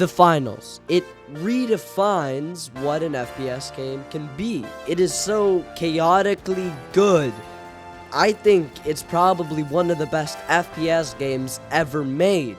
The finals. It redefines what an FPS game can be. It is so chaotically good. I think it's probably one of the best FPS games ever made.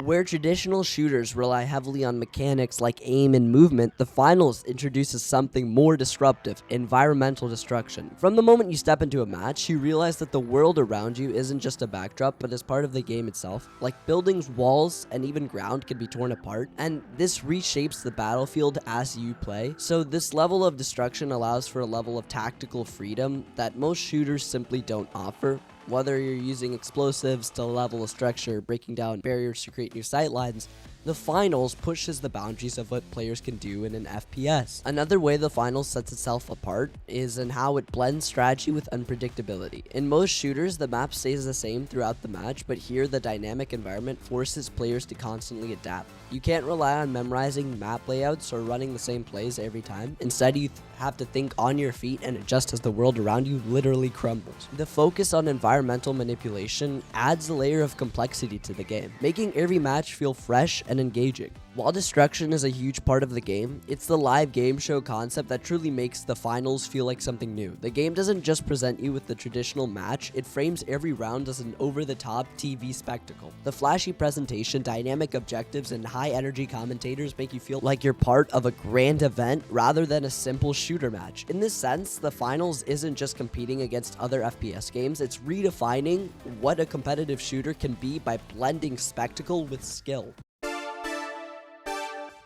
Where traditional shooters rely heavily on mechanics like aim and movement, the finals introduces something more disruptive: environmental destruction. From the moment you step into a match, you realize that the world around you isn't just a backdrop, but is part of the game itself. Like buildings, walls, and even ground can be torn apart, and this reshapes the battlefield as you play. So this level of destruction allows for a level of tactical freedom that most shooters simply don't offer. Whether you're using explosives to level a structure, breaking down barriers to create new sightlines, the finals pushes the boundaries of what players can do in an FPS. Another way the finals sets itself apart is in how it blends strategy with unpredictability. In most shooters, the map stays the same throughout the match, but here the dynamic environment forces players to constantly adapt. You can't rely on memorizing map layouts or running the same plays every time. Instead, you have to think on your feet and adjust as the world around you literally crumbles. The focus on environmental manipulation adds a layer of complexity to the game, making every match feel fresh and engaging. While destruction is a huge part of the game, it's the live game show concept that truly makes the finals feel like something new. The game doesn't just present you with the traditional match, it frames every round as an over-the-top TV spectacle. The flashy presentation, dynamic objectives, and high-energy commentators make you feel like you're part of a grand event rather than a simple shooter match. In this sense, the finals isn't just competing against other FPS games, it's redefining what a competitive shooter can be by blending spectacle with skill.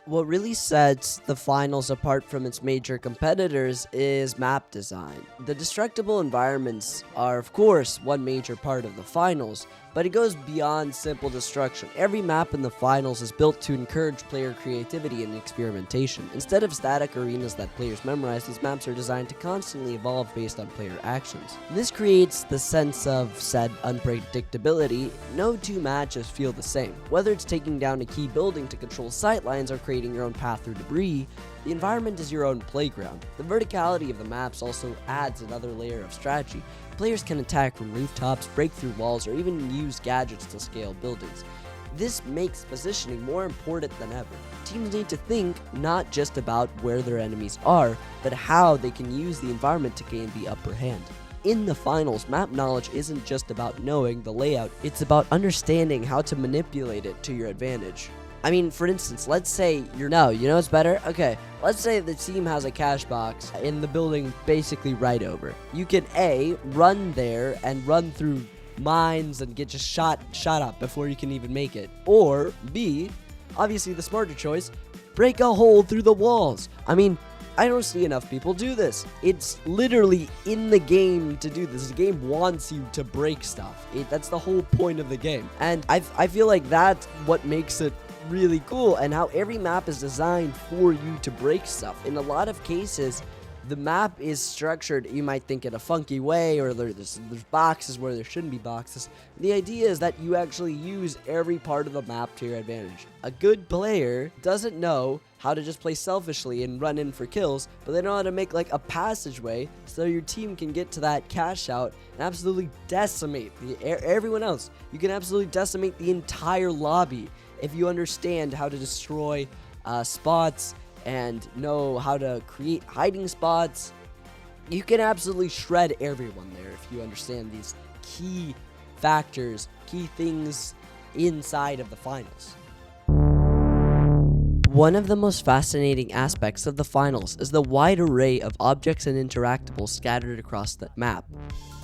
What really sets the finals apart from its major competitors is map design. The destructible environments are, of course, one major part of the finals, but it goes beyond simple destruction. Every map in the finals is built to encourage player creativity and experimentation. Instead of static arenas that players memorize, these maps are designed to constantly evolve based on player actions. This creates the sense of said unpredictability. No two matches feel the same. Whether it's taking down a key building to control sightlines or creating your own path through debris, the environment is your own playground. The verticality of the maps also adds another layer of strategy. Players can attack from rooftops, break through walls, or even use gadgets to scale buildings. This makes positioning more important than ever. Teams need to think not just about where their enemies are, but how they can use the environment to gain the upper hand. In the finals, map knowledge isn't just about knowing the layout, it's about understanding how to manipulate it to your advantage. I mean, for instance, let's say you know what's better? Okay, let's say the team has a cash box in the building basically right over. You can A, run there and run through mines and get just shot up before you can even make it. Or B, obviously the smarter choice, break a hole through the walls. I mean, I don't see enough people do this. It's literally in the game to do this. The game wants you to break stuff. That's the whole point of the game. And I feel like that's what makes it really cool, and how every map is designed for you to break stuff. In a lot of cases, the map is structured, you might think, in a funky way, or there's boxes where there shouldn't be boxes. The idea is that you actually use every part of the map to your advantage. A good player doesn't know how to just play selfishly and run in for kills, but they know how to make like a passageway so your team can get to that cash out and absolutely decimate everyone else. You can absolutely decimate the entire lobby if you understand how to destroy spots and know how to create hiding spots. You can absolutely shred everyone there if you understand these key factors, key things inside of the finals. One of the most fascinating aspects of the finals is the wide array of objects and interactables scattered across the map.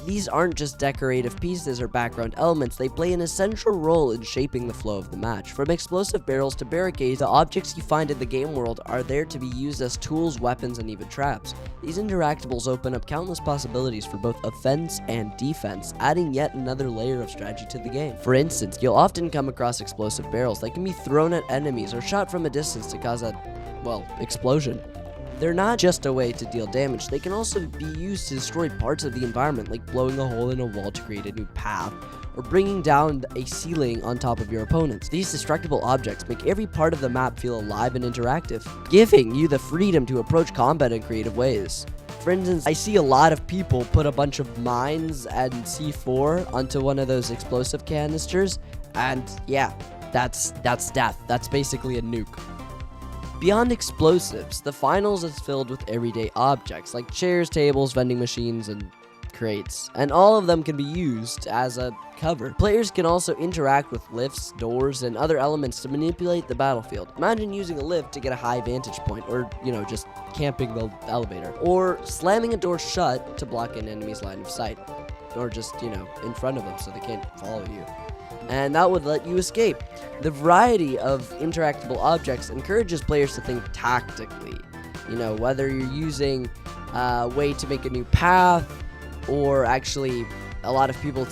These aren't just decorative pieces or background elements, they play an essential role in shaping the flow of the match. From explosive barrels to barricades, the objects you find in the game world are there to be used as tools, weapons, and even traps. These interactables open up countless possibilities for both offense and defense, adding yet another layer of strategy to the game. For instance, you'll often come across explosive barrels that can be thrown at enemies or shot from a distance to cause a, explosion. They're not just a way to deal damage, they can also be used to destroy parts of the environment, like blowing a hole in a wall to create a new path, or bringing down a ceiling on top of your opponents. These destructible objects make every part of the map feel alive and interactive, giving you the freedom to approach combat in creative ways. For instance, I see a lot of people put a bunch of mines and C4 onto one of those explosive canisters, and yeah, that's death. That's basically a nuke. Beyond explosives, the finals is filled with everyday objects like chairs, tables, vending machines, and crates, and all of them can be used as a cover. Players can also interact with lifts, doors, and other elements to manipulate the battlefield. Imagine using a lift to get a high vantage point, or, just camping the elevator, or slamming a door shut to block an enemy's line of sight, or just, in front of them so they can't follow you. And that would let you escape. The variety of interactable objects encourages players to think tactically. Whether you're using a way to make a new path, or actually a lot of people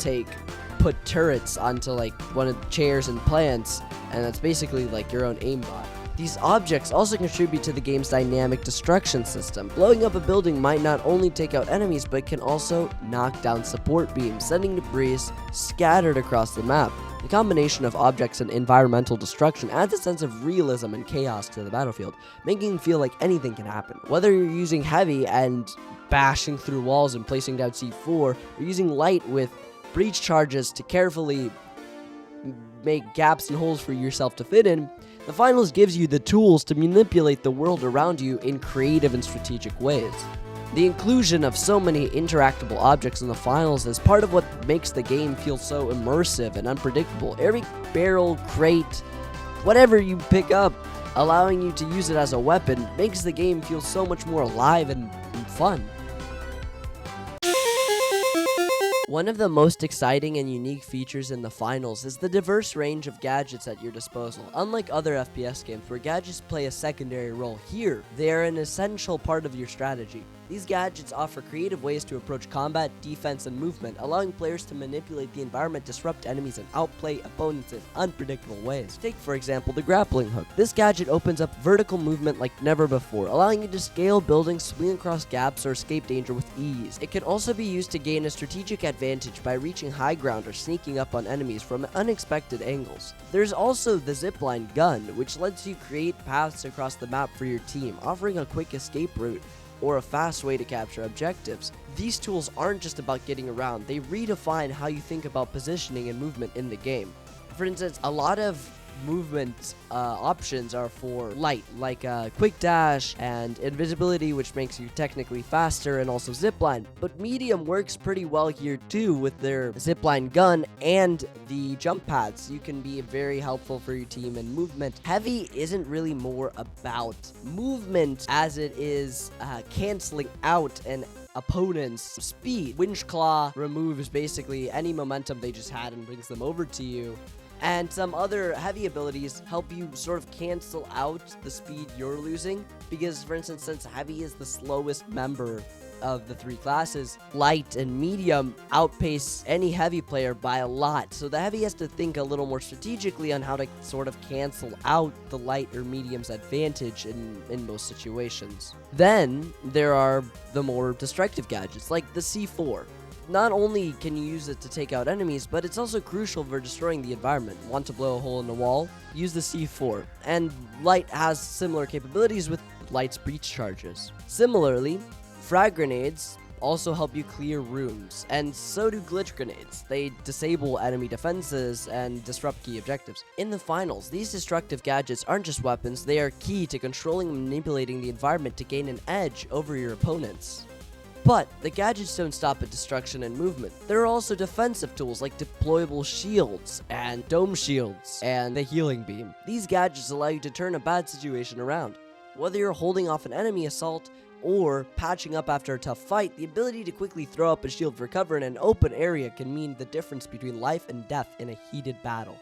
put turrets onto one of the chairs and plants, and that's basically like your own aimbot. These objects also contribute to the game's dynamic destruction system. Blowing up a building might not only take out enemies, but can also knock down support beams, sending debris scattered across the map. The combination of objects and environmental destruction adds a sense of realism and chaos to the battlefield, making it feel like anything can happen. Whether you're using heavy and bashing through walls and placing down C4, or using light with breach charges to carefully make gaps and holes for yourself to fit in, the finals gives you the tools to manipulate the world around you in creative and strategic ways. The inclusion of so many interactable objects in the finals is part of what makes the game feel so immersive and unpredictable. Every barrel, crate, whatever you pick up, allowing you to use it as a weapon, makes the game feel so much more alive and fun. One of the most exciting and unique features in the finals is the diverse range of gadgets at your disposal. Unlike other FPS games where gadgets play a secondary role, here, they are an essential part of your strategy. These gadgets offer creative ways to approach combat, defense, and movement, allowing players to manipulate the environment, disrupt enemies, and outplay opponents in unpredictable ways. Take, for example, the grappling hook. This gadget opens up vertical movement like never before, allowing you to scale buildings, swing across gaps, or escape danger with ease. It can also be used to gain a strategic advantage by reaching high ground or sneaking up on enemies from unexpected angles. There's also the zipline gun, which lets you create paths across the map for your team, offering a quick escape route or a fast way to capture objectives. These tools aren't just about getting around, they redefine how you think about positioning and movement in the game. For instance, a lot of movement options are for light, like quick dash and invisibility, which makes you technically faster, and also zipline. But medium works pretty well here too with their zipline gun and the jump pads. You can be very helpful for your team in movement. Heavy isn't really more about movement as it is canceling out an opponent's speed. Winch Claw removes basically any momentum they just had and brings them over to you. And some other heavy abilities help you sort of cancel out the speed you're losing. Because, for instance, since heavy is the slowest member of the three classes, light and medium outpace any heavy player by a lot. So the heavy has to think a little more strategically on how to sort of cancel out the light or medium's advantage in most situations. Then there are the more destructive gadgets, like the C4. Not only can you use it to take out enemies, but it's also crucial for destroying the environment. Want to blow a hole in the wall? Use the C4. And light has similar capabilities with light's breach charges. Similarly, frag grenades also help you clear rooms, and so do glitch grenades. They disable enemy defenses and disrupt key objectives. In the finals, these destructive gadgets aren't just weapons, they are key to controlling and manipulating the environment to gain an edge over your opponents. But the gadgets don't stop at destruction and movement. There are also defensive tools like deployable shields and dome shields and the healing beam. These gadgets allow you to turn a bad situation around. Whether you're holding off an enemy assault or patching up after a tough fight, the ability to quickly throw up a shield for cover in an open area can mean the difference between life and death in a heated battle.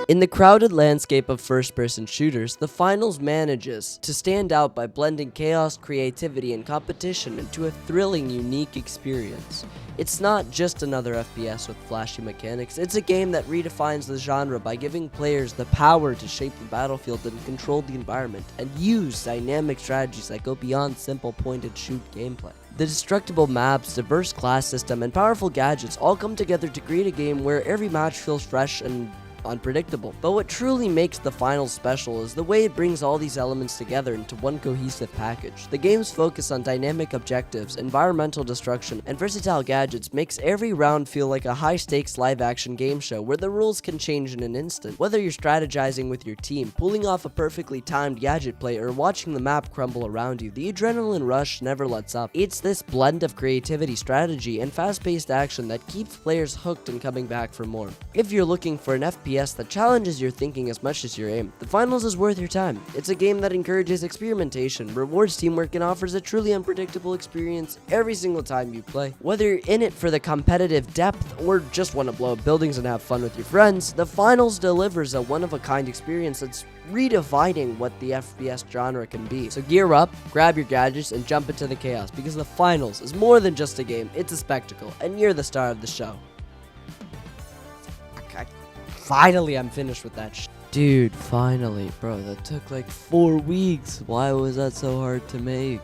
In the crowded landscape of first-person shooters, the finals manages to stand out by blending chaos, creativity, and competition into a thrilling, unique experience. It's not just another FPS with flashy mechanics, it's a game that redefines the genre by giving players the power to shape the battlefield and control the environment, and use dynamic strategies that go beyond simple point-and-shoot gameplay. The destructible maps, diverse class system, and powerful gadgets all come together to create a game where every match feels fresh and unpredictable. But what truly makes the finals special is the way it brings all these elements together into one cohesive package. The game's focus on dynamic objectives, environmental destruction, and versatile gadgets makes every round feel like a high-stakes live-action game show where the rules can change in an instant. Whether you're strategizing with your team, pulling off a perfectly timed gadget play, or watching the map crumble around you, the adrenaline rush never lets up. It's this blend of creativity, strategy, and fast-paced action that keeps players hooked and coming back for more. If you're looking for an FPS that challenges your thinking as much as your aim, the finals is worth your time. It's a game that encourages experimentation, rewards teamwork, and offers a truly unpredictable experience every single time you play. Whether you're in it for the competitive depth or just want to blow up buildings and have fun with your friends, the finals delivers a one-of-a-kind experience that's redefining what the FPS genre can be. So gear up, grab your gadgets, and jump into the chaos, because the finals is more than just a game, it's a spectacle, and you're the star of the show. Okay. Finally, I'm finished with that Dude, finally. Bro, that took like 4 weeks. Why was that so hard to make?